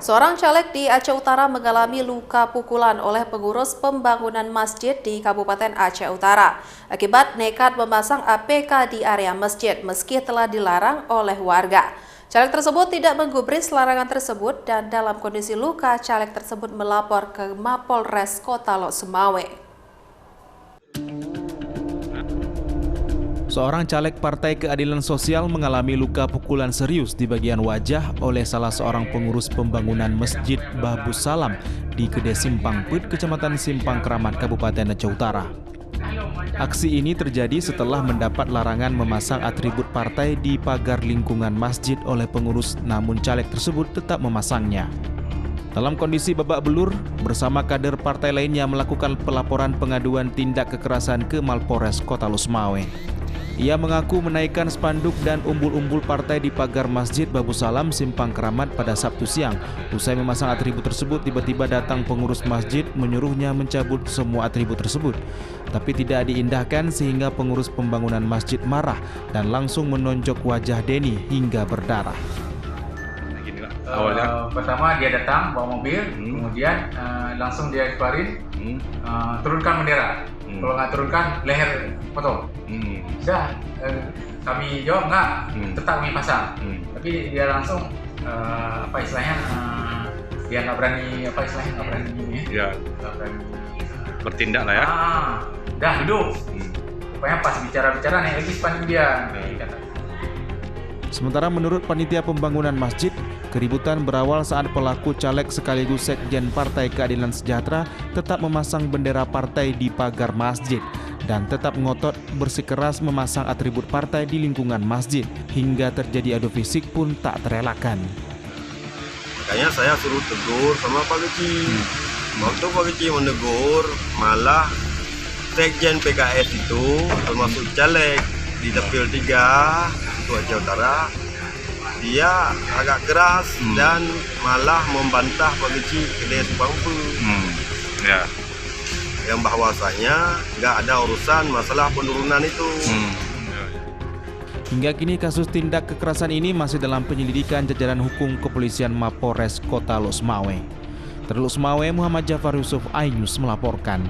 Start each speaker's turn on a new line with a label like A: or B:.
A: Seorang caleg di Aceh Utara mengalami luka pukulan oleh pengurus pembangunan masjid di Kabupaten Aceh Utara akibat nekat memasang APK di area masjid meski telah dilarang oleh warga. Caleg tersebut tidak menggubris larangan tersebut dan dalam kondisi luka, caleg tersebut melapor ke Mapolres Kota Lok Sumawe.
B: Seorang caleg Partai Keadilan Sosial mengalami luka pukulan serius di bagian wajah oleh salah seorang pengurus pembangunan Masjid Bahbus Salam di Kedai Simpang Put, Kecamatan Simpang Keramat, Kabupaten Aceh Utara. Aksi ini terjadi setelah mendapat larangan memasang atribut partai di pagar lingkungan masjid oleh pengurus, namun caleg tersebut tetap memasangnya. Dalam kondisi babak belur, bersama kader partai lainnya melakukan pelaporan pengaduan tindak kekerasan ke Mapolres Kota Lok Sumawe. Ia mengaku menaikkan spanduk dan umbul-umbul partai di pagar Masjid Bahbus Salam Simpang Keramat pada Sabtu siang. Usai memasang atribut tersebut, tiba-tiba datang pengurus masjid menyuruhnya mencabut semua atribut tersebut. Tapi tidak diindahkan sehingga pengurus pembangunan masjid marah dan langsung menonjok wajah Denny hingga berdarah.
C: Awalnya pertama dia datang bawa mobil, kemudian langsung dia keluarin, turunkan bendera. Kalau nggak turunkan, leher potong. Sudah, kami jawab nggak, tetap kami pasang. Tapi dia langsung apa istilahnya, dia nggak berani nggak berani
D: bertindak lah ya.
C: Dah duduk. Pokoknya pas bicara naik lagi spanduk dia.
B: Sementara menurut panitia pembangunan masjid, keributan berawal saat pelaku caleg sekaligus sekjen Partai Keadilan Sejahtera tetap memasang bendera partai di pagar masjid dan tetap ngotot bersikeras memasang atribut partai di lingkungan masjid hingga terjadi adu fisik pun tak terelakkan.
E: Makanya saya suruh tegur sama Pak Keci. Waktu Pak Keci menegur, malah sekjen PKS itu termasuk caleg di Dapil 3 Aceh Utara, dia agak keras dan malah membantah Pak Keci Kedai Simpang Put. Yang bahwasanya nggak ada urusan masalah penurunan itu.
B: Hingga kini kasus tindak kekerasan ini masih dalam penyelidikan jajaran hukum kepolisian Mapolres Kota Lok Sumawe. Dari Lok Sumawe, Muhammad Jafar Yusuf, iNews melaporkan.